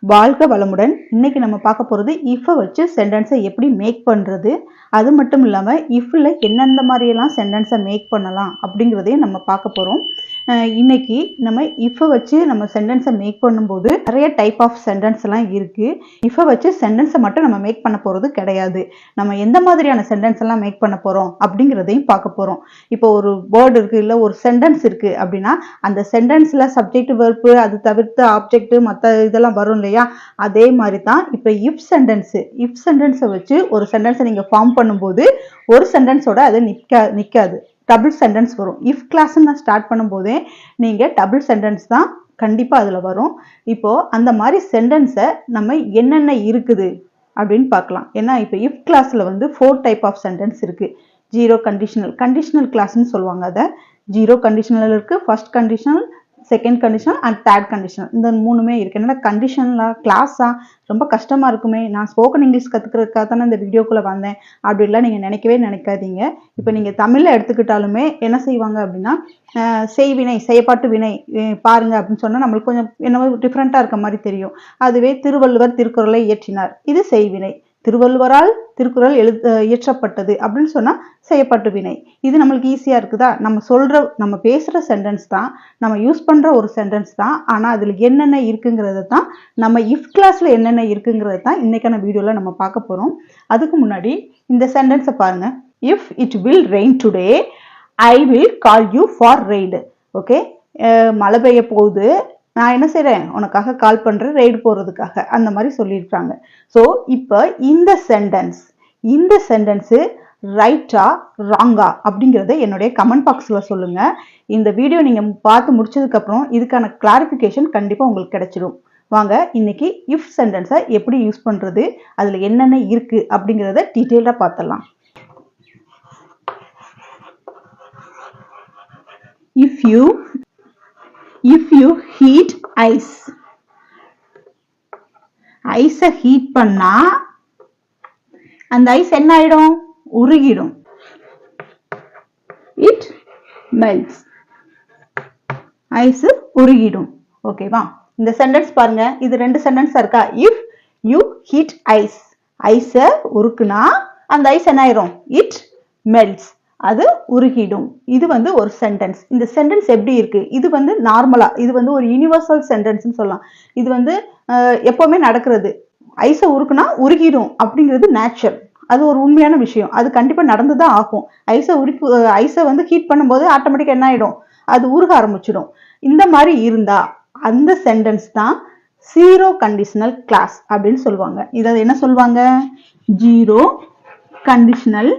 வாழ்க வளமுடன். இன்னைக்கு நம்ம பார்க்க போகிறது இஃபை வச்சு சென்டென்ஸை எப்படி மேக் பண்ணுறது, அது மட்டும் இல்லாமல் இஃபில் என்னென்ன மாதிரியெல்லாம் சென்டென்ஸை மேக் பண்ணலாம் அப்படிங்கிறதையும் நம்ம பார்க்க போகிறோம். இன்னைக்கு நம்ம இஃபை வச்சு நம்ம சென்டென்ஸை மேக் பண்ணும்போது நிறைய டைப் ஆஃப் சென்டென்ஸ் எல்லாம் இருக்குது. இஃபை வச்சு சென்டென்ஸை மட்டும் நம்ம மேக் பண்ண போகிறது கிடையாது. நம்ம எந்த மாதிரியான சென்டென்ஸ் எல்லாம் மேக் பண்ண போகிறோம் அப்படிங்கிறதையும் பார்க்க போகிறோம். இப்போ ஒரு வேர்டு இருக்குது, இல்லை ஒரு சென்டென்ஸ் இருக்குது அப்படின்னா அந்த சென்டென்ஸில் சப்ஜெக்ட் வெர்பு அது தவிர்த்து ஆப்ஜெக்ட் மற்ற இதெல்லாம் வரும் இல்லையா, அதே மாதிரி தான் இப்போ இஃப் சென்டென்ஸை வச்சு ஒரு சென்டென்ஸை நீங்கள் ஃபார்ம் பண்ணும்போது ஒரு சென்டென்ஸோட அது நிற்காது, டபுள் சென்டென்ஸ் வரும். இஃப் கிளாஸ்ன்னு நான் ஸ்டார்ட் பண்ணும்போதே நீங்கள் டபுள் சென்டென்ஸ் தான் கண்டிப்பாக அதில் வரும். இப்போது அந்த மாதிரி சென்டென்ஸை நம்ம என்னென்ன இருக்குது அப்படின்னு பார்க்கலாம். ஏன்னா இப்போ இஃப் கிளாஸில் வந்து 4 டைப் ஆஃப் சென்டென்ஸ் இருக்குது. ஜீரோ கண்டிஷனல் கிளாஸ்ன்னு சொல்லுவாங்க. அதை ஜீரோ கண்டிஷனல் இருக்குது, first conditional, second conditional and third conditional. இந்த 3மே இருக்குது. என்னடா கண்டிஷனலாக கிளாஸா ரொம்ப கஷ்டமாக இருக்குமே, நான் ஸ்போக்கன் இங்கிலீஷ் கற்றுக்கிறதுக்காக தானே இந்த வீடியோக்குள்ளே வந்தேன் அப்படின்லாம் நீங்கள் நினைக்காதீங்க. இப்போ நீங்கள் தமிழில் எடுத்துக்கிட்டாலுமே என்ன செய்வாங்க அப்படின்னா செய்வினை, செய்யப்பாட்டு வினை பாருங்க அப்படின்னு சொன்னால் நம்மளுக்கு கொஞ்சம் என்னவோ டிஃப்ரெண்ட்டாக இருக்க மாதிரி தெரியும். அதுவே திருவள்ளுவர் திருக்குறளை இயற்றினார், இது செய்வினை. திருவள்ளுவரால் திருக்குறள் இயற்றப்பட்டது அப்படின்னு சொன்னா செய்யப்பட்டு வினை. இது நம்மளுக்கு ஈஸியா இருக்குதா? நம்ம பேசுற சென்டென்ஸ் தான், நம்ம யூஸ் பண்ற ஒரு சென்டென்ஸ் தான். ஆனா அதுல என்னென்ன இருக்குங்கிறத தான் நம்ம இஃப் கிளாஸ்ல என்னென்ன இருக்குங்கிறத தான் இன்னைக்கான வீடியோல நம்ம பார்க்க போறோம். அதுக்கு முன்னாடி இந்த சென்டென்ஸை பாருங்க. If it will rain today I will call you for raid. Okay, மழை பெய்ய போகுது, நான் என்ன செய்கிறேன், உனக்காக கால் பண்ணுறேன் ரெய்டு போகிறதுக்காக, அந்த மாதிரி சொல்லியிருக்காங்க. ஸோ இப்போ இந்த சென்டென்ஸு ரைட்டா ராங்கா அப்படிங்கிறத என்னுடைய கமெண்ட் பாக்ஸில் சொல்லுங்கள். இந்த வீடியோ நீங்கள் பார்த்து முடிச்சதுக்கப்புறம் இதுக்கான கிளாரிஃபிகேஷன் கண்டிப்பாக உங்களுக்கு கிடைச்சிடும். வாங்க இன்னைக்கு இஃப் சென்டென்ஸை எப்படி யூஸ் பண்ணுறது, அதில் என்னென்ன இருக்குது அப்படிங்கிறத டீட்டெயிலாக பார்த்துடலாம். If you heat ஐஸை ஹீட் பண்ணா அந்த ஐஸ் என்ன ஆயிடும், உருகிடும். இட் மெல்ட்ஸ், ஐஸ் உருகிடும். ஓகேவா? இந்த சென்டென்ஸ் பாருங்க, இது 2 சென்டென்ஸ் இருக்கா. இஃப் யூ ஹீட் ஐஸை உருக்குனா அந்த ஐஸ் என்ன ஆயிரும், இட் மெல்ட்ஸ், அது உருகிடும். இது வந்து ஒரு சென்டென்ஸ். இந்த சென்டென்ஸ் எப்படி இருக்கு, இது வந்து நார்மலா, இது வந்து ஒரு யூனிவர்சல் சென்டென்ஸ்னு சொல்லலாம். இது வந்து எப்பவுமே நடக்கிறது. ஐஸை உருக்குனா உருகிடும் அப்படிங்கிறது நேச்சுரல், அது ஒரு உண்மையான விஷயம், அது கண்டிப்பா நடந்துதான் ஆகும். ஐஸை வந்து ஹீட் பண்ணும்போது ஆட்டோமேட்டிக்கா என்ன ஆயிடும், அது உருக ஆரம்பிச்சிடும். இந்த மாதிரி இருந்தா அந்த சென்டென்ஸ் தான் ஜீரோ கண்டிஷனல் கிளாஸ் அப்படின்னு சொல்லுவாங்க. இதை என்ன சொல்லுவாங்க, ஜீரோ கண்டிஷனல்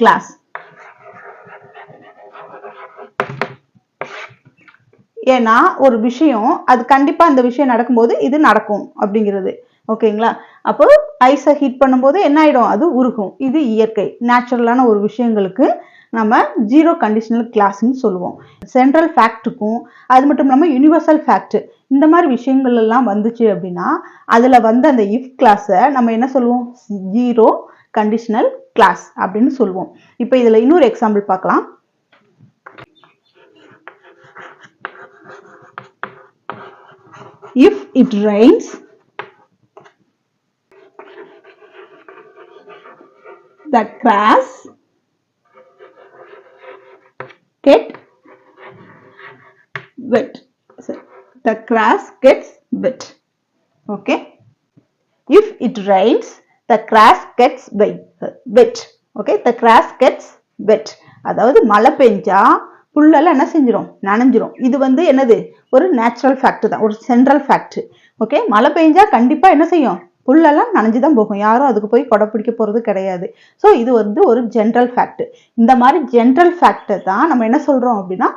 கிளாஸ். ஏன்னா ஒரு விஷயம் அது கண்டிப்பா அந்த விஷயம் நடக்கும்போது இது நடக்கும் அப்படிங்கிறது. ஓகேங்களா? அப்போ ஐஸை ஹீட் பண்ணும்போது என்ன ஆயிடும், அது உருகும். இது இயற்கை, நேச்சுரலான ஒரு விஷயங்களுக்கு நம்ம ஜீரோ கண்டிஷனல் கிளாஸ்ன்னு சொல்லுவோம். சென்ட்ரல் ஃபேக்ட்டுக்கும் அது மட்டும் இல்லாமல் யூனிவர்சல் ஃபேக்ட், இந்த மாதிரி விஷயங்கள் எல்லாம் வந்துச்சு அப்படின்னா அதுல வந்து அந்த இஃப் கிளாஸை நம்ம என்ன சொல்லுவோம், ஜீரோ கண்டிஷனல் கிளாஸ் அப்படின்னு சொல்லுவோம். இப்போ இதுல இன்னொரு எக்ஸாம்பிள் பார்க்கலாம். If it rains, the grass gets wet. The grass gets wet. Okay. If it rains, the grass gets wet. Okay. The grass gets wet. அதாவது மழை பெஞ்சா புல்லெல்லாம் என்ன செஞ்சிடும், நனைஞ்சிரும். இது வந்து என்னது, ஒரு நேச்சுரல் ஃபேக்ட் தான், ஒரு சென்ட்ரல் ஃபேக்ட். ஓகே, மழை பெஞ்சா கண்டிப்பா என்ன செய்யும், புல்லெல்லாம் நனைஞ்சுதான் போகும், யாரும் அதுக்கு போய் கொடை பிடிக்க போறது கிடையாது. ஸோ இது வந்து ஒரு ஜென்ரல் ஃபேக்ட். இந்த மாதிரி ஜென்ரல் ஃபேக்டை தான் நம்ம என்ன சொல்றோம் அப்படின்னா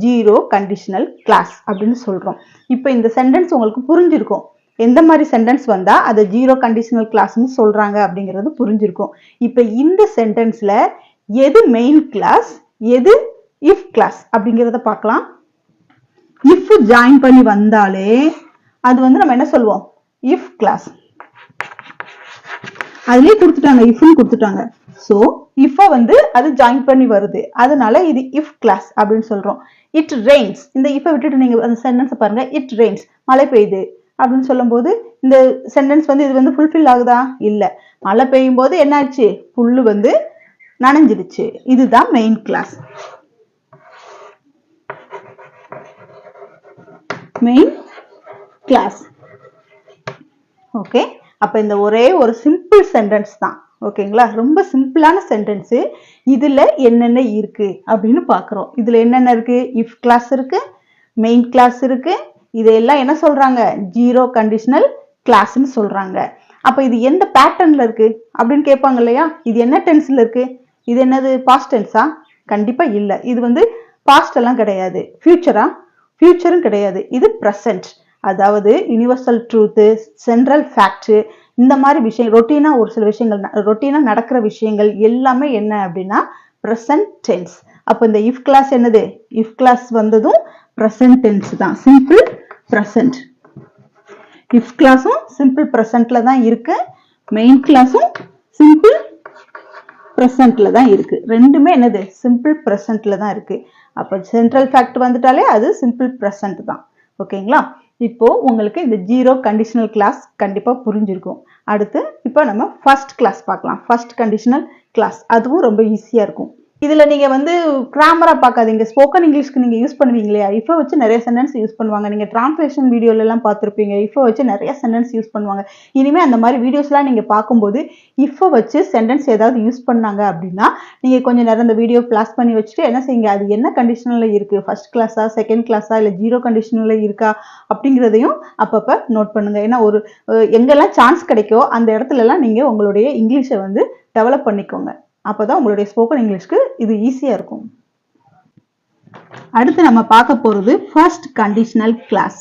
ஜீரோ கண்டிஷனல் கிளாஸ் அப்படின்னு சொல்றோம். இப்போ இந்த சென்டென்ஸ் உங்களுக்கு புரிஞ்சிருக்கும், எந்த மாதிரி சென்டென்ஸ் வந்தா அதை ஜீரோ கண்டிஷனல் கிளாஸ்ன்னு சொல்றாங்க அப்படிங்கிறது புரிஞ்சிருக்கும். இப்போ இந்த சென்டென்ஸ்ல எது மெயின் கிளாஸ், எது இஃப் கிளாஸ் அப்படிங்கிறத பார்க்கலாம். இஃப் ஜாயின் பண்ணி வந்தாலே அது வந்து நம்ம என்ன சொல்லுவோம், இஃப் கிளாஸ். அதுலயே கொடுத்துட்டாங்க, இஃப்னு கொடுத்துட்டாங்க. ஸோ if வந்து அது ஜாயின் பண்ணி வருது, அதனால இது if கிளாஸ் அப்படின்னு சொல்றோம். இட் ரெயின்ஸ், இந்த if விட்டுட்டு நீங்க அந்த சென்டென்ஸ் பாருங்க, இட் ரெயின்ஸ் மழை பெய்யுது அப்படின்னு சொல்லும் போது இந்த சென்டென்ஸ் வந்து இது வந்து ஃபுல்ஃபில் ஆகுதா? இல்ல. மழை பெய்யும் போது என்ன ஆச்சு? புல்லு வந்து நனைஞ்சிடுச்சு. இதுதான் main clause. Main clause. Okay, அப்ப இந்த ஒரே ஒரு சிம்பிள் சென்டென்ஸ் தான். ஓகேங்களா, ரொம்ப சிம்பிளான சென்டென்ஸ். இதுல என்னென்ன இருக்கு அப்படின்னு பாக்குறோம். இதுல என்னென்ன இருக்கு? இஃப் கிளாஸ் இருக்கு, மெயின் கிளாஸ் இருக்கு. இதெல்லாம் என்ன சொல்றாங்க? ஜீரோ கண்டிஷனல் கிளாஸ்ன்னு சொல்றாங்க. அப்ப இது எந்த பேட்டர்ன்ல இருக்கு அப்படின்னு கேட்பாங்க இல்லையா? இது என்ன டென்ஸ்ல இருக்கு? இது என்னது? பாஸ்ட் டென்ஸா? கண்டிப்பா இல்ல. இது வந்து பாஸ்ட் எல்லாம் கிடையாது. ஃபியூச்சரா? ஃபியூச்சரும் கிடையாது. இது பிரசன்ட். அதாவது யூனிவர்சல் ட்ரூத், சென்ட்ரல் ஃபேக்ட், இந்த மாதிரி விஷயம் ரொட்டீனா ஒரு சில விஷயங்கள் ரொட்டீனா நடக்கிற விஷயங்கள் எல்லாமே என்ன அப்படின்னா பிரசன்ட் டென்ஸ். அப்ப இந்த இஃப் கிளாஸ் என்னது? இஃப் கிளாஸ் வந்ததும் பிரசன்ட் டென்ஸ் தான், சிம்பிள் பிரசன்ட். இஃப் கிளாஸும் சிம்பிள் பிரசன்ட்ல தான் இருக்கு, மெயின் கிளாஸும் சிம்பிள் பிரசன்ட்ல தான் இருக்கு. ரெண்டுமே என்னது? சிம்பிள் பிரசன்ட்ல தான் இருக்கு. அப்ப சென்ட்ரல் ஃபேக்ட் வந்துட்டாலே அது சிம்பிள் பிரசன்ட் தான். ஓகேங்களா? இப்போ உங்களுக்கு இந்த ஜீரோ கண்டிஷனல் கிளாஸ் கண்டிப்பா புரிஞ்சிருக்கும். அடுத்து இப்போ நம்ம ஃபர்ஸ்ட் கிளாஸ் பார்க்கலாம். ஃபர்ஸ்ட் கண்டிஷனல் கிளாஸ், அதுவும் ரொம்ப ஈஸியா இருக்கும். இதுல நீங்க வந்து கிராமரா பார்க்காதீங்க. ஸ்போக்கன் இங்கிலீஷ்க்கு நீங்க யூஸ் பண்ணுவீங்க இல்லையா? இஃப் வச்சு நிறைய சென்டென்ஸ் யூஸ் பண்ணுவாங்க. நீங்க டிரான்ஸ்லேஷன் வீடியோல எல்லாம் பார்த்திருப்பீங்க. இஃப் வச்சு நிறைய சென்டென்ஸ் யூஸ் பண்ணுவாங்க. இனிமே அந்த மாதிரி வீடியோஸ்லாம் நீங்க பார்க்கும்போது இஃப் வச்சு சென்டென்ஸ் ஏதாவது யூஸ் பண்ணாங்க அப்படின்னா நீங்க கொஞ்சம் நேரம் இந்த வீடியோ பிளாஸ் பண்ணி வச்சுட்டு என்ன செய்யுங்க, அது என்ன கண்டிஷனல்ல இருக்கு, ஃபர்ஸ்ட் கிளாஸா, செகண்ட் கிளாஸா, இல்ல ஜீரோ கண்டிஷனல்ல இருக்கா அப்படிங்கிறதையும் அப்பப்ப நோட் பண்ணுங்க. ஏன்னா ஒரு எங்கெல்லாம் சான்ஸ் கிடைக்கோ அந்த இடத்துல எல்லாம் நீங்க உங்களுடைய இங்கிலீஷை வந்து டெவலப் பண்ணிக்கோங்க. அப்பதான் உங்களுடைய ஸ்போக்கன் இங்கிலீஷ்க்கு இது ஈஸியா இருக்கும். அடுத்து நம்ம பார்க்க போறது first conditional clause.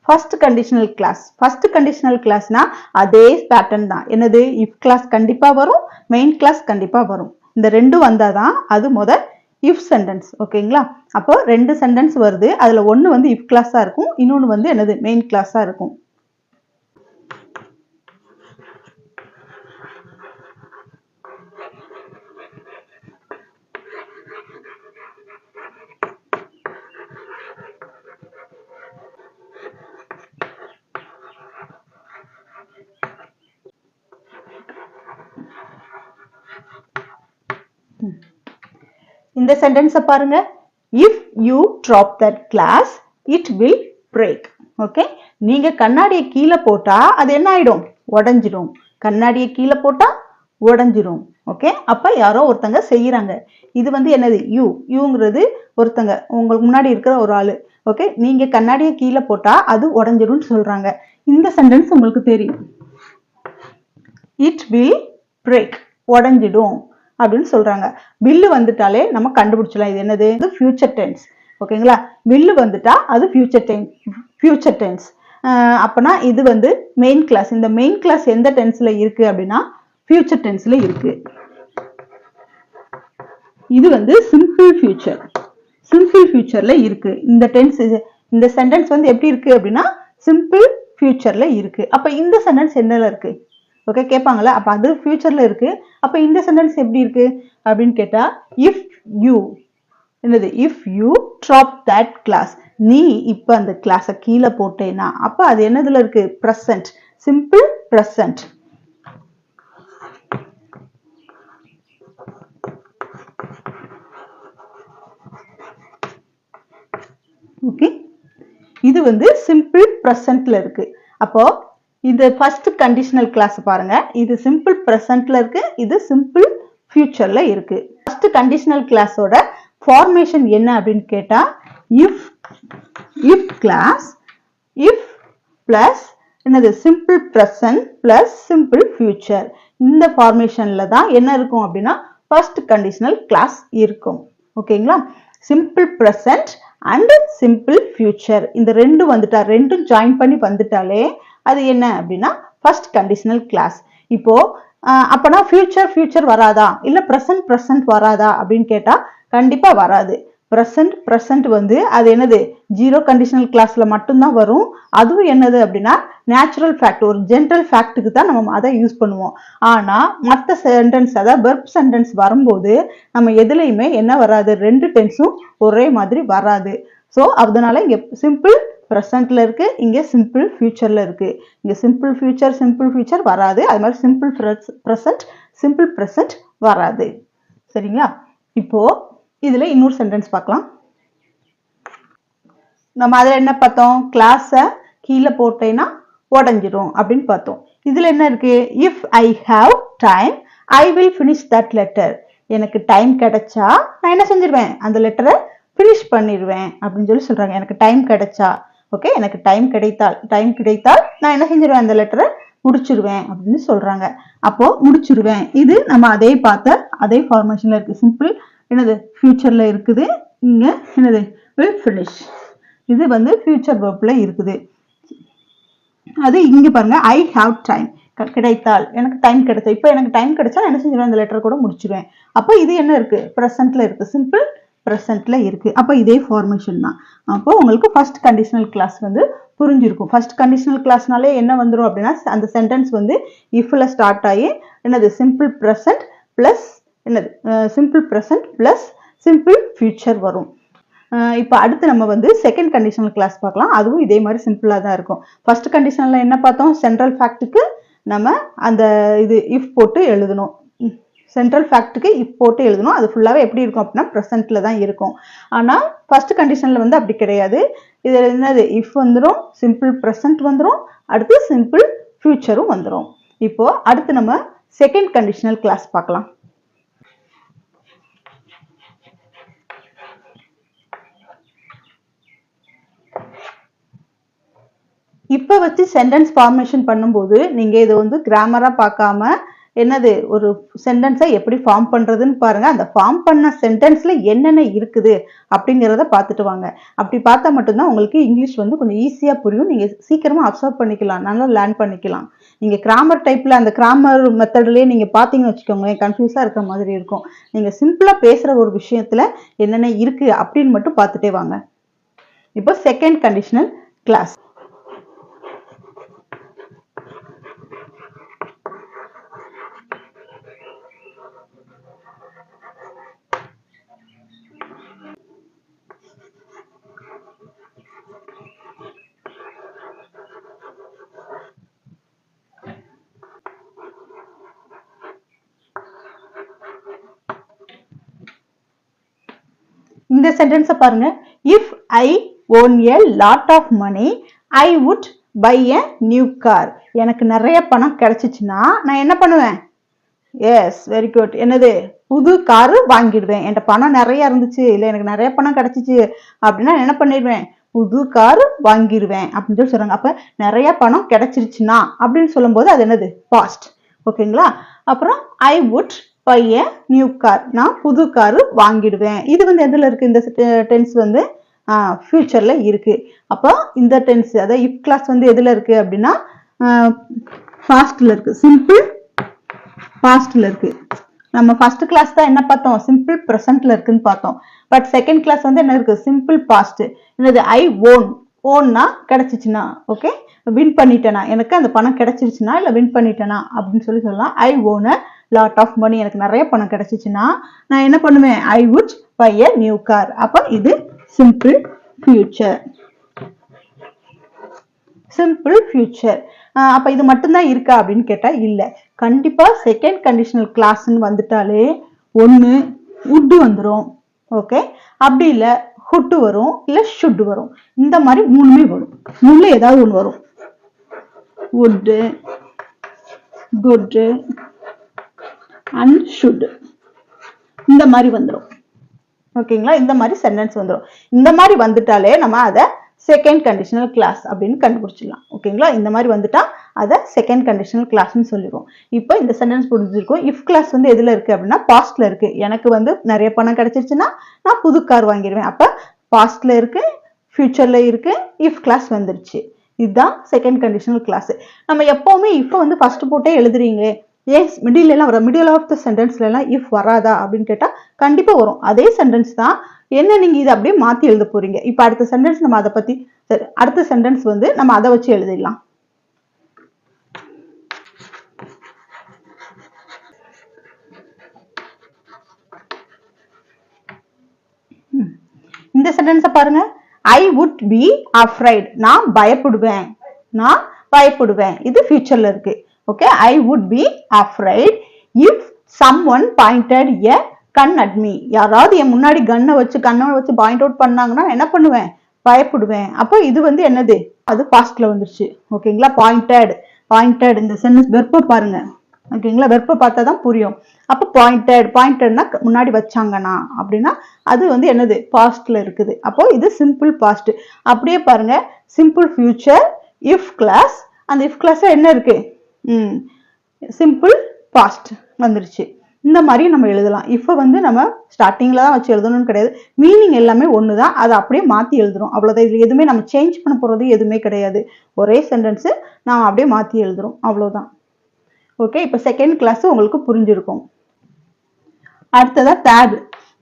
First conditional clause, first conditional கிளாஸ்னா அதே பேட்டர்ன் தான். என்னது? இஃப் கிளாஸ் கண்டிப்பா வரும், மெயின் கிளாஸ் கண்டிப்பா வரும். இந்த ரெண்டும் வந்தாதான் அது முதல் இஃப் சென்டென்ஸ். ஓகேங்களா? அப்போ ரெண்டு சென்டென்ஸ் வருது, அதுல ஒன்னு வந்து இஃப் கிளாஸா இருக்கும், இன்னொன்னு வந்து என்னது? மெயின் கிளாஸா இருக்கும். இந்த சென்டென்ஸை பாருங்க. if you drop that glass it will break. Okay, நீங்க கண்ணாடியை கீழே போட்டா அது என்ன ஆயிடும்? உடைஞ்சிடும். கண்ணாடியை கீழே போட்டா உடைஞ்சிடும். ஓகே, அப்ப யாரோ ஒருத்தங்க செய்யறாங்க. இது வந்து என்னது? யூங்கிறது ஒருத்தங்க, உங்களுக்கு முன்னாடி இருக்கிற ஒரு ஆளு. ஓகே, நீங்க கண்ணாடியை கீழே போட்டா அது உடைஞ்சிடும் சொல்றாங்க. இந்த சென்டென்ஸ் உங்களுக்கு தெரியும். இட் வில் பிரேக், உடைஞ்சிடும் அப்படின்னு சொல்றாங்க. வில்லு வந்துட்டாலே நம்ம கண்டுபிடிச்சலாம் இது என்னது? Future tense. ஓகேங்களா? வில்லு வந்துட்டா அது ஃபியூச்சர் டென்ஸ். அப்பனா இது வந்து மெயின் கிளாஸ். இந்த மெயின் கிளாஸ் எந்த டென்ஸ்ல இருக்கு அப்படின்னா ஃபியூச்சர் டென்ஸ்ல இருக்கு. இது வந்து சிம்பிள் ஃபியூச்சர், சிம்பிள் ஃபியூச்சர்ல இருக்கு. இந்த டென்ஸ், இந்த சென்டென்ஸ் வந்து எப்படி இருக்கு அப்படின்னா சிம்பிள் ஃபியூச்சர்ல இருக்கு. அப்ப இந்த சென்டென்ஸ் என்னல இருக்கு? ஓகே, கேட்பாங்கல்ல. அப்ப அது ஃபியூச்சர்ல இருக்கு. அப்ப இந்த சென்டென்ஸ் எப்படி இருக்கு அப்படின்னு கேட்டா இஃப் யூ என்னது? If you drop that clause, நீ இப்ப அந்த கிளாஸ கீழே போட்டேனா அப்ப அது என்னதுல இருக்கு? Present, simple present. ஓகே, இது வந்து சிம்பிள் பிரசன்ட்ல இருக்கு. அப்போ இந்த ஃபர்ஸ்ட் கண்டிஷனல் கிளாஸ் பாருங்க. இது சிம்பிள் பிரசன்ட்ல இருக்கு, இது சிம்பிள் ஃபியூச்சர்ல இருக்கு. ஃபர்ஸ்ட் கண்டிஷனல் கிளாஸோட ஃபார்மேஷன் என்ன அப்படின்னு கேட்டா இஃப் கிளாஸ், இஃப் பிளஸ் என்னது? Simple present plus simple future. இந்த ஃபார்மேஷன்ல தான் என்ன இருக்கும் அப்படின்னா ஃபர்ஸ்ட் கண்டிஷனல் கிளாஸ் இருக்கும். ஓகேங்களா? Simple present and simple future, இந்த ரெண்டும் வந்துட்டா, ரெண்டும் ஜாயின் பண்ணி வந்துட்டாலே அது என்ன அப்படின்னா ஃபர்ஸ்ட் கண்டிஷனல் கிளாஸ். இப்போ அப்பனா ஃபியூச்சர் வராதா, இல்ல பிரசன்ட் வராதா அப்படின்னு கேட்டா கண்டிப்பா வராது. ப்ரெசன்ட் வந்து அது என்னது ஜீரோ கண்டிஷனல் கிளாஸ்ல மட்டும்தான் வரும். அதுவும் என்னது அப்படின்னா நேச்சுரல் ஃபேக்ட், ஒரு ஜென்ரல் ஃபேக்ட்டுக்கு தான் நம்ம அதை யூஸ் பண்ணுவோம். ஆனா மற்ற சென்டென்ஸ், அதாவது வெர்ப் சென்டென்ஸ் வரும்போது நம்ம எதுலையுமே என்ன வராது, ரெண்டு டென்ஸும் ஒரே மாதிரி வராது. ஸோ அதனால இங்க சிம்பிள் ப்ரெசன்ட்ல இருக்கு, இங்க சிம்பிள் ஃபியூச்சர்ல இருக்கு. இங்க சிம்பிள் ஃபியூச்சர் வராது. அது மாதிரி சிம்பிள் ப்ரெசன்ட் வராது. சரிங்களா? இப்போ இதுல இன்னொரு சென்டென்ஸ் பார்க்கலாம். நம்ம அதுல என்ன பார்த்தோம், கிளாஸ கீழே போட்டேன்னா உடஞ்சிரும் அப்படின்னு பார்த்தோம். இதுல என்ன இருக்கு, if I have time I will finish that letter. எனக்கு டைம் கிடைச்சா நான் என்ன செஞ்சிருவேன், அந்த லெட்டரை ஃபினிஷ் பண்ணிடுவேன் அப்படின்னு சொல்லி சொல்றாங்க. எனக்கு டைம் கிடைச்சா, ஓகே, எனக்கு டைம் கிடைத்தால் நான் என்ன செஞ்சிருவேன், அந்த லெட்டரை முடிச்சிருவேன் அப்படின்னு சொல்றாங்க. அப்போ முடிச்சிருவேன், இது நம்ம அதே ஃபார்மேஷன்ல இருக்கு. சிம்பிள் என்னது ஃபியூச்சர்ல இருக்குது, இங்க என்னது will finish, இது வந்து ஃபியூச்சர் வெர்ப்ல இருக்குது. அது இங்க பாருங்க, ஐ ஹாவ் டைம், கிடைத்தால், எனக்கு டைம் கிடைச்சா, இப்போ எனக்கு டைம் கிடைச்சா நான் என்ன செஞ்சிருவேன், அந்த லெட்டர் கூட முடிச்சிருவேன். அப்போ இது என்ன இருக்கு, ப்ரெசென்ட்ல இருக்கு, சிம்பிள் ப்ரெசென்ட்ல இருக்கு. அப்போ இதே ஃபார்மேஷன் தான். அப்போ உங்களுக்கு ஃபர்ஸ்ட் கண்டிஷனல் கிளாஸ் வந்து புரிஞ்சிருக்கும். ஃபர்ஸ்ட் கண்டிஷனல் கிளாஸ்னாலே என்ன வந்துடும் அப்படின்னா, அந்த சென்டென்ஸ் வந்து இஃப்ல ஸ்டார்ட் ஆகி என்னது சிம்பிள் ப்ரெசென்ட் பிளஸ் என்னது simple present plus simple future வரும். இப்போ அடுத்து நம்ம வந்து செகண்ட் கண்டிஷனல் கிளாஸ் பார்க்கலாம். அதுவும் இதே மாதிரி சிம்பிளா தான் இருக்கும். ஃபர்ஸ்ட் கண்டிஷனல்ல என்ன பார்த்தோம், சென்ட்ரல் ஃபேக்ட்டுக்கு நம்ம அந்த இது இஃப் போட்டு எழுதணும். சென்ட்ரல் ஃபேக்ட்டுக்கு இஃப் போட்டு எழுதணும். அது ஃபுல்லாவே எப்படி இருக்கும் அப்படின்னா ப்ரெசென்ட்ல தான் இருக்கும். ஆனா ஃபர்ஸ்ட் கண்டிஷன்ல வந்து அப்படி கிடையாது. இது என்னது, இஃப் வந்துடும், சிம்பிள் ப்ரெசென்ட் வந்துடும், அடுத்து சிம்பிள் ஃபியூச்சரும் வந்துடும். இப்போ அடுத்து நம்ம செகண்ட் கண்டிஷனல் கிளாஸ் பார்க்கலாம். இப்போ வச்சு சென்டென்ஸ் ஃபார்மேஷன் பண்ணும்போது நீங்க இதை வந்து கிராமரா பார்க்காம என்னது ஒரு சென்டென்ஸை எப்படி ஃபார்ம் பண்றதுன்னு பாருங்க. அந்த ஃபார்ம் பண்ண சென்டென்ஸ்ல என்னென்ன இருக்குது அப்படிங்கிறத பார்த்துட்டு வாங்க. அப்படி பார்த்தா மட்டும்தான் உங்களுக்கு இங்கிலீஷ் வந்து கொஞ்சம் ஈஸியா புரியும். நீங்க சீக்கிரமா அப்சர்வ் பண்ணிக்கலாம், நல்லா லேர்ன் பண்ணிக்கலாம். நீங்க கிராமர் டைப்ல அந்த கிராமர் மெத்தட்லயே நீங்க பாத்தீங்கன்னு வச்சுக்கோங்க, கன்ஃபியூஸா இருக்கிற மாதிரி இருக்கும். நீங்க சிம்பிளா பேசுற ஒரு விஷயத்துல என்னென்ன இருக்கு அப்படின்னு மட்டும் பார்த்துட்டே வாங்க. இப்போ செகண்ட் கண்டிஷனல் கிளாஸ். இந்த சென்டென்ஸை பாருங்க. If I own a lot of money I would buy a new car. எனக்கு நிறைய பணம் கிடைச்சிச்சுன்னா நான் என்ன பண்ணுவேன், எஸ் வெரி குட், என்னது புது காரு வாங்கிடுவேன். என்கிட்ட பணம் நிறைய இருந்துச்சு, இல்லை எனக்கு நிறைய பணம் கிடைச்சிச்சு அப்படின்னா என்ன பண்ணிடுவேன், புது காரு வாங்கிடுவேன் அப்படின்னு சொல்லி சொல்றாங்க. அப்ப நிறைய பணம் கிடைச்சிருச்சுன்னா அப்படின்னு சொல்லும் போது அது என்னது, பாஸ்ட். ஓகேங்களா? அப்புறம் I would buy a new car, நான் புது காரு வாங்கிடுவேன். இது வந்து எதுல இருக்கு, இந்த டென்ஸ் வந்து ஃபியூச்சர்ல இருக்கு. அப்போ இந்த டென்ஸ், அதாவது இஃப் கிளாஸ் வந்து எதுல இருக்கு அப்படின்னா பாஸ்ட்ல இருக்கு, சிம்பிள் பாஸ்ட்ல இருக்கு. நம்ம ஃபர்ஸ்ட் கிளாஸ் தான் என்ன பார்த்தோம், சிம்பிள் ப்ரெசென்ட்ல இருக்குன்னு பார்த்தோம். பட் செகண்ட் கிளாஸ் வந்து என்ன இருக்கு, சிம்பிள் பாஸ்ட். என்னது, ஐ ஓன்னா கிடைச்சிச்சுன்னா, ஓகே, வின் பண்ணிட்டேனா, எனக்கு அந்த பணம் கிடைச்சிருச்சுன்னா இல்லை வின் பண்ணிட்டேனா அப்படின்னு சொல்லி சொல்லலாம். I own a lot of money, எனக்கு நிறைய பணம் கிடைச்சிச்சுன்னா நான் என்ன பண்ணுவேன், I would buy a new car. அப்போ இது சிம்பிள் ஃபியூச்சர். Simple future. அப்ப இது மட்டும்தான் இருக்கா அப்படின்னு கேட்டா இல்ல. கண்டிப்பா செகண்ட் கண்டிஷனல் கிளாஸ்ன்னு வந்துட்டாலே ஒன்னு வுட் வந்துடும், ஓகே, அப்படி இல்ல ஹுட் வரும், இல்ல ஷுட் வரும். இந்த மாதிரி மூணுமே வரும். மூணுல ஏதாவது ஒன்று வரும். வுட், குட் அண்ட் ஷுட், இந்த மாதிரி வந்துடும். ஓகேங்களா? இந்த மாதிரி சென்டென்ஸ் வந்துடும். இந்த மாதிரி வந்துட்டாலே நம்ம அதை செகண்ட் கண்டிஷனல் கிளாஸ் அப்படின்னு கண்டுபிடிச்சிடலாம். ஓகேங்களா? இந்த மாதிரி வந்துட்டா அதை செகண்ட் கண்டிஷனல் கிளாஸ்ன்னு சொல்லிடுவோம். இப்போ இந்த சென்டென்ஸ் புரிஞ்சிருக்கும். இஃப் கிளாஸ் வந்து எதுல இருக்கு அப்படின்னா பாஸ்ட்ல இருக்கு. எனக்கு வந்து நிறைய பணம் கிடைச்சிருச்சுன்னா நான் புது கார் வாங்கிடுவேன். அப்ப பாஸ்ட்ல இருக்கு, ஃபியூச்சர்ல இருக்கு, இஃப் கிளாஸ் வந்துருச்சு. இதுதான் செகண்ட் கண்டிஷனல் கிளாஸ். நம்ம எப்பவுமே இப்போ வந்து ஃபர்ஸ்ட் போட்டே எழுதுறீங்களே, ஏன் மிடில் வரும், மிடில் ஆஃப் த சென்டென்ஸ்ல எல்லாம் இஃப் வராதா அப்படின்னு கேட்டா கண்டிப்பா வரும். அதே சென்டென்ஸ் தான், என்ன நீங்க இதை அப்படியே மாத்தி எழுத போறீங்க. இப்ப அடுத்த சென்டென்ஸ் நம்ம அதை பத்தி, சரி அடுத்த சென்டென்ஸ் வந்து நம்ம அதை வச்சு எழுதிடலாம். இந்த சென்டென்ஸை பாருங்க, ஐ வுட் பி அஃப்ரைட், நான் பயப்படுவேன், நான் பயப்படுவேன். இது ஃபியூச்சர்ல இருக்கு. Okay, I would be afraid if someone pointed a gun at me, யாராவது என் முன்னாடி கண்ணை வச்சு பாயிண்ட் அவுட் பண்ணாங்கன்னா என்ன பண்ணுவேன், பயப்படுவேன். அப்போ இது வந்து என்னது, அது பாஸ்ட்ல வந்துருச்சு. ஓகேங்களா, பாயிண்டட் இந்த சென்டென்ஸ் வெர்பை பாருங்க. ஓகேங்களா, வெர்பை பார்த்தா தான் புரியும். அப்போ பாயிண்டட்னா முன்னாடி வச்சாங்கன்னா அப்படின்னா அது வந்து என்னது, பாஸ்ட்ல இருக்குது. அப்போ இது சிம்பிள் பாஸ்ட். அப்படியே பாருங்க, சிம்பிள் ஃபியூச்சர் இஃப் கிளாஸ், அந்த இஃப் கிளாஸ்ல என்ன இருக்கு, சிம்பிள் பாஸ்ட் வந்துருச்சு. இந்த மாதிரி நம்ம எழுதலாம். இஃப் வந்து நம்ம ஸ்டார்டிங்ல தான் வச்சு எழுதணும்னு கிடையாது, மீனிங் எல்லாமே ஒண்ணுதான், அதை அப்படியே மாத்தி எழுதுறோம். அவ்வளவுதான். இதுல எதுவுமே நம்ம சேஞ்ச் பண்ண போறது எதுவுமே கிடையாது. ஒரே சென்டென்ஸ் நாம அப்படியே மாத்தி எழுதுறோம், அவ்வளவுதான். ஓகே, இப்போ செகண்ட் கிளாஸ் உங்களுக்கு புரிஞ்சிருக்கும். அடுத்ததா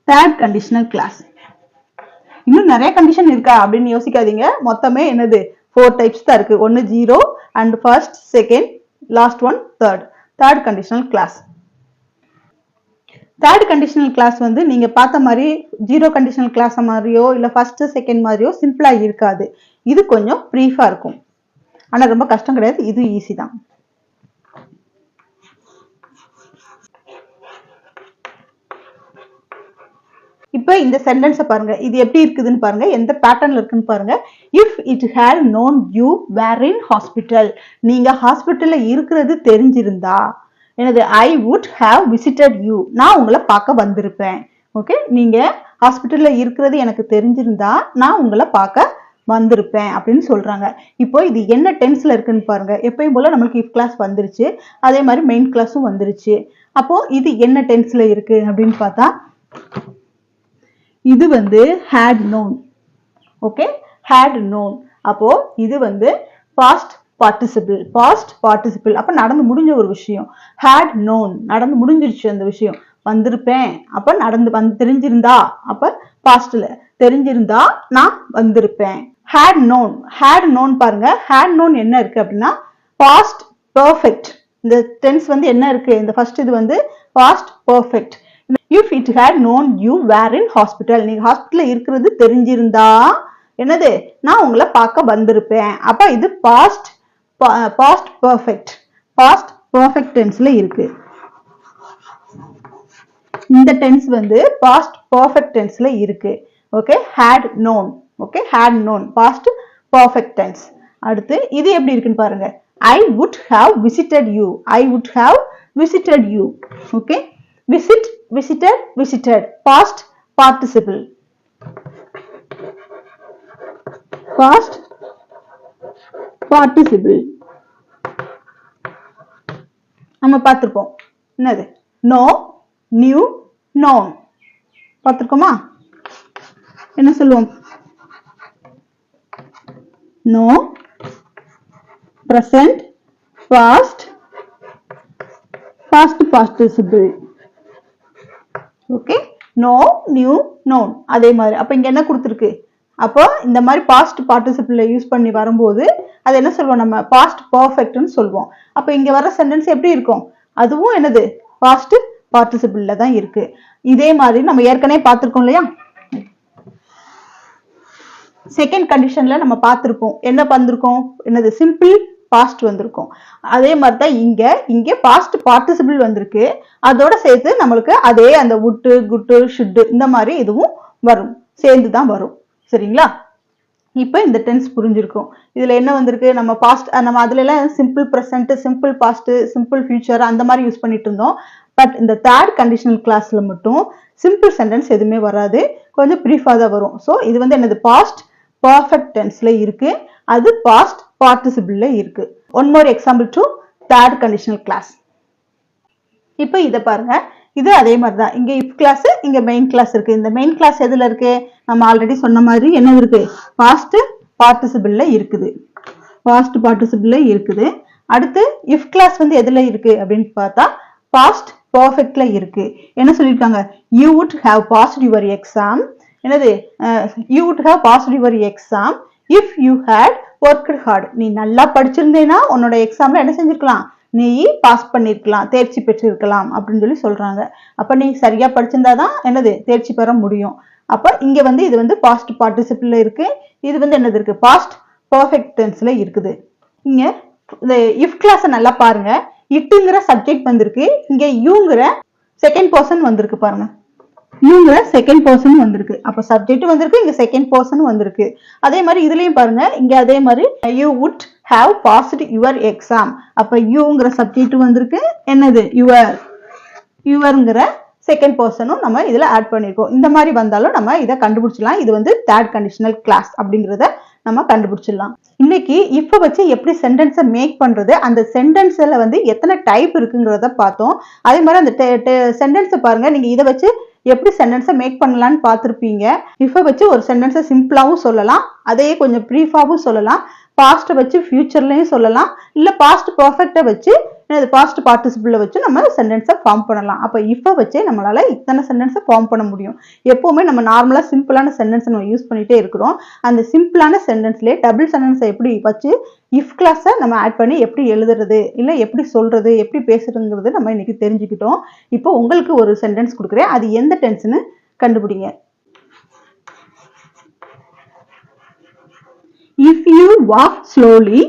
தேர்ட் கண்டிஷனல் கிளாஸ். இன்னும் நிறைய கண்டிஷன் இருக்கா அப்படின்னு யோசிக்காதீங்க. மொத்தமே என்னது, 4 டைப்ஸ் தான் இருக்கு. ஒன்னு 0 and first, second, last one third conditional clause. Third conditional clause வந்து நீங்க பார்த்த மாதிரி 0 கண்டிஷனல் கிளாஸ் மாதிரியோ இல்ல ஃபர்ஸ்ட் செகண்ட் மாதிரியோ சிம்பிளா இருக்காது. இது கொஞ்சம் பிரீஃபா இருக்கும். ஆனா ரொம்ப கஷ்டம் கிடையாது, இது ஈஸி தான். இப்ப இந்த சென்டென்ஸை பாருங்க, இது எப்படி இருக்குதுன்னு பாருங்க, எந்த பேட்டர்ன்ல இருக்குன்னு பாருங்க. If it had known you were in hospital, நீங்க ஹாஸ்பிட்டல்ல இருக்கிறது தெரிஞ்சிருந்தா என்னது, I would have visited you, நான் உங்களை பார்க்க வந்திருப்பேன். ஓகே, நீங்க ஹாஸ்பிட்டல்ல இருக்கிறது எனக்கு தெரிஞ்சிருந்தா நான் உங்களை பார்க்க வந்திருப்பேன் அப்படின்னு சொல்றாங்க. இப்போ இது என்ன டென்ஸ்ல இருக்குன்னு பாருங்க. எப்பயும் போல நம்மளுக்கு இஃப் கிளாஸ் வந்துருச்சு, அதே மாதிரி மெயின் கிளாஸும் வந்துருச்சு. அப்போ இது என்ன டென்ஸ்ல இருக்கு அப்படின்னு பார்த்தா இது வந்து had known. Okay, had known. அப்போ இது வந்து past participle. அப்ப நடந்து முடிஞ்ச ஒரு விஷயம். had known, நடந்து முடிஞ்சிருச்சு அந்த விஷயம். வந்திருப்பேன், அப்ப தெரிஞ்சிருந்தா, அப்ப பாஸ்ட்ல தெரிஞ்சிருந்தா நான் வந்திருப்பேன். had known பாருங்க, had known என்ன இருக்கு அப்படின்னா past perfect. இந்த டென்ஸ் வந்து என்ன இருக்கு, இந்த ஃபர்ஸ்ட் இது வந்து past perfect. If it had known you were in hospital, நீங்க ஹாஸ்பிட்டல்ல இருக்கிறது தெரிஞ்சிருந்தா என்னது, நான் உங்களை பார்க்க வந்திருப்பேன். அப்ப இது past perfect டென்ஸ்ல இருக்கு. இந்த டென்ஸ் வந்து past perfect டென்ஸ்ல இருக்கு. Okay, had known. Okay, had known past perfect tense. அடுத்து இது எப்படி இருக்குன்னு பாருங்க. I would have visited you. Okay, visited past participle. நம்ம பார்த்திருப்போம். என்னது, know, knew, known பார்த்திருக்கோமா? என்ன சொல்லுவோம், know, present, past participle. Okay, know, knew, known. அதே மாதிரி அப்ப இங்க என்ன கொடுத்துருக்கு, அப்போ இந்த மாதிரி பாஸ்ட் பார்ட்டிசிபிள் யூஸ் பண்ணி வரும்போது அது என்ன சொல்லுவோம், நம்ம பாஸ்ட் பர்ஃபெக்ட்னு சொல்லுவோம். அப்ப இங்க வர சென்டென்ஸ் எப்படி இருக்கும், அதுவும் என்னது பாஸ்ட் பார்ட்டிசிபிள்ல தான் இருக்கு. இதே மாதிரி நம்ம ஏற்கனவே பார்த்திருக்கோம் இல்லையா, செகண்ட் கண்டிஷன்ல நம்ம பார்த்திருப்போம். என்ன பண்ணிருக்கோம், என்னது சிம்பிள் பாஸ்ட் வந்திருக்கும். அதே மாதிரி தான் இங்க பாஸ்ட் பார்ட்டிசிபிள் வந்திருக்கு. அதோட சேர்த்து நம்மளுக்கு அதே அந்த would, could, should இந்த மாதிரி இதுவும் வரும், சேர்ந்து தான் வரும். சரிங்களா, இப்போ இந்த டென்ஸ் புரிஞ்சிருக்கும். இதுல என்ன வந்திருக்கு, நம்ம பாஸ்ட், நம்ம அதுல எல்லாம் simple present, simple past, simple future அந்த மாதிரி யூஸ் பண்ணிட்டு இருந்தோம். பட் இந்த தேர்ட் கண்டிஷனல் கிளாஸ்ல மட்டும் சிம்பிள் சென்டென்ஸ் எதுவுமே வராது, கொஞ்சம் பிரீஃபா தான் வரும். ஸோ இது வந்து என்னது பாஸ்ட் பர்ஃபெக்ட் டென்ஸ்ல இருக்கு, அது பாஸ்ட் பார்ட்டிசிபிள்ல இருக்கு. One more example to third conditional clause. இப்போ இதை பாருங்க, இது அதே மாதிரி தான். இங்க இஃப் கிளாஸ், இங்க மெயின் கிளாஸ் இருக்கு. இந்த மெயின் கிளாஸ் எதுல இருக்கு, நம்ம ஆல்ரெடி சொன்ன மாதிரி என்ன இருக்கு, பாஸ்ட் பார்ட்டிசிபிள்ல இருக்குது. அடுத்து இஃப் கிளாஸ் வந்து எதுல இருக்கு அப்படின்னு பார்த்தா பாஸ்ட் பர்ஃபெக்ட்ல இருக்கு. என்ன சொல்லியிருக்காங்க? You would have passed your exam. என்னது? You would have passed your exam if you had worked hard. நீ நல்லா படிச்சிருந்தேன்னா உன்னோட எக்ஸாம்ல என்ன செஞ்சிருக்கலாம்? நீ பாஸ் பண்ணிருக்கலாம், தேர்ச்சி பெற்றிருக்கலாம் அப்படின்னு சொல்லி சொல்றாங்க. அப்ப நீ சரியா படிச்சிருந்தாதான் என்னது தேர்ச்சி பெற முடியும். அப்ப இங்க வந்து இது வந்து பாஸ்ட் பார்ட்டிசிபிள்ல இருக்கு. இது வந்து என்னது இருக்கு? பாஸ்ட் பர்ஃபெக்ட் டென்ஸ்ல இருக்குது. இங்க இந்த இஃப் கிளாஸ் நல்லா பாருங்க. இட்டுங்கிற சப்ஜெக்ட் வந்திருக்கு, இங்க யூங்கிற செகண்ட் பர்சன் வந்திருக்கு பாருங்க. யூங்கிற செகண்ட் பர்சன் வந்திருக்கு. அப்ப சப்ஜெக்ட் வந்திருக்கு, இங்க செகண்ட் பர்சன் வந்திருக்கு. அதே மாதிரி இதுலயும் பாருங்க, இங்க அதே மாதிரி you would have passed your exam. அப்ப யூங்கிற சப்ஜெக்ட் வந்திருக்கு, என்னது யுவர்ங்கிற செகண்ட் பர்சனும் நம்ம இதுல ஆட் பண்ணிருக்கோம். இந்த மாதிரி வந்தாலும் நம்ம இதை கண்டுபிடிச்சிடலாம். இது வந்து தேர்ட் கண்டிஷனல் கிளாஸ் அப்படிங்கறத நம்ம கண்டுபிடிச்சிடலாம். இன்னைக்கு இப்ப வச்சு எப்படி சென்டென்ஸை மேக் பண்றது, அந்த சென்டென்ஸ்ல வந்து எத்தனை டைப் இருக்குங்கிறத பார்த்தோம். அதே மாதிரி அந்த சென்டென்ஸை பாருங்க, நீங்க இதை வச்சு எப்படி சென்டென்ஸை மேக் பண்ணலாம்னு பார்த்துருப்பீங்க. இப்ப வச்சு ஒரு சென்டென்ஸை சிம்பிளாவும் சொல்லலாம், அதையே கொஞ்சம் ப்ரீஃபாவும் சொல்லலாம். பாஸ்ட் வச்சு ஃபியூச்சர்லயும் சொல்லலாம், இல்ல பாஸ்ட் பர்ஃபெக்ட்டை வச்சு பாஸ்ட் பார்ட்டிசிபிள் வச்சு நம்ம சென்டென்ஸை ஃபார்ம் பண்ணலாம். அப்ப இப்ப வச்சே நம்மளால இத்தனை சென்டென்ஸை ஃபார்ம் பண்ண முடியும். எப்பவுமே நம்ம நார்மலா சிம்பிளான சென்டென்ஸ் நம்ம யூஸ் பண்ணிட்டே இருக்கிறோம். அந்த சிம்பிளான சென்டென்ஸ்லயே டபுள் சென்டென்ஸை எப்படி வச்சு இஃப் கிளாஸை நம்ம ஆட் பண்ணி எப்படி எழுதுறது, இல்ல எப்படி சொல்றது, எப்படி பேசுறதுங்கிறது நம்ம இன்னைக்கு தெரிஞ்சுக்கிட்டோம். இப்போ உங்களுக்கு ஒரு சென்டென்ஸ் கொடுக்குறேன், அது எந்த டென்ஸ்னு கண்டுபிடிங்க. If you walk slowly,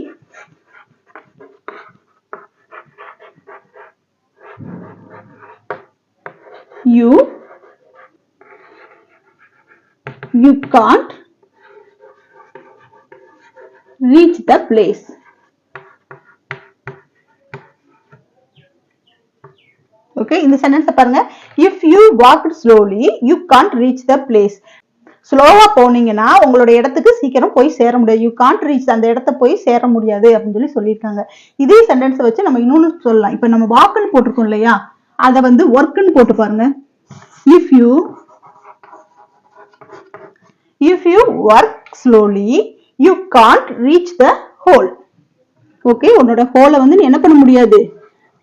you can't reach the place. Okay, இந்த சென்டென்ஸ் பாருங்க. If you walked slowly, you can't reach the place. ஸ்லோவா போனீங்கன்னா உங்களோட இடத்துக்கு சீக்கிரம் போய் சேர முடியாது. யூ காண்ட் ரீச், அந்த இடத்த போய் சேர முடியாது அப்படின்னு சொல்லி சொல்லியிருக்காங்க. இதே சென்டென்ஸை வச்சு நம்ம இன்னொன்னு சொல்லலாம். இப்ப நம்ம வாக்குன்னு போட்டிருக்கோம் இல்லையா, அதை வந்து ஒர்க்குன்னு போட்டு பாருங்க. If you work slowly you can't reach the whole. Okay, உன்னோட ஹோலை வந்து நீ என்ன பண்ண முடியாது?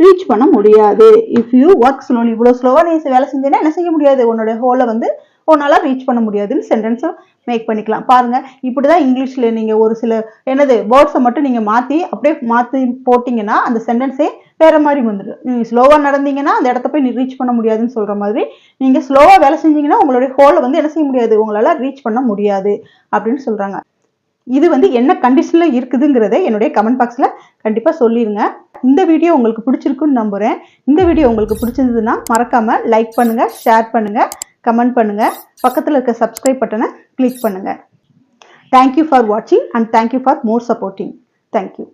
ரீச் பண்ண முடியாது. இஃப் யூ ஒர்க் ஸ்லோலி, இவ்வளவு ஸ்லோவா நீ வேலை செஞ்சேன்னா என்ன செய்ய முடியாது? உன்னோட ஹோலை வந்து உன்னால ரீச் பண்ண முடியாதுன்னு சென்டென்ஸை மேக் பண்ணிக்கலாம். பாருங்க, இப்படிதான் இங்கிலீஷ்ல நீங்க ஒரு சில என்னது வேர்ட்ஸை மட்டும் நீங்க அப்படியே மாத்தி போட்டீங்கன்னா அந்த சென்டென்ஸே வேற மாதிரி வந்துடும். நீங்க ஸ்லோவா நடந்தீங்கன்னா அந்த இடத்த போய் நீ ரீச் பண்ண முடியாதுன்னு சொல்ற மாதிரி, நீங்க ஸ்லோவா வேலை செஞ்சீங்கன்னா உங்களுடைய ஹோலை வந்து என்ன செய்ய முடியாது? உங்களால ரீச் பண்ண முடியாது அப்படின்னு சொல்றாங்க. இது வந்து என்ன கண்டிஷன்ல இருக்குதுங்கிறத என்னுடைய கமெண்ட் பாக்ஸ்ல கண்டிப்பா சொல்லிருங்க. இந்த வீடியோ உங்களுக்கு பிடிச்சிருக்குன்னு நம்புறேன். இந்த வீடியோ உங்களுக்கு பிடிச்சிருந்ததுன்னா மறக்காம லைக் பண்ணுங்க, ஷேர் பண்ணுங்க, கமெண்ட் பண்ணுங்க, பக்கத்துல இருக்க சப்ஸ்கிரைப் பட்டனை கிளிக் பண்ணுங்க. Thank you for watching and thank you for more supporting. Thank you.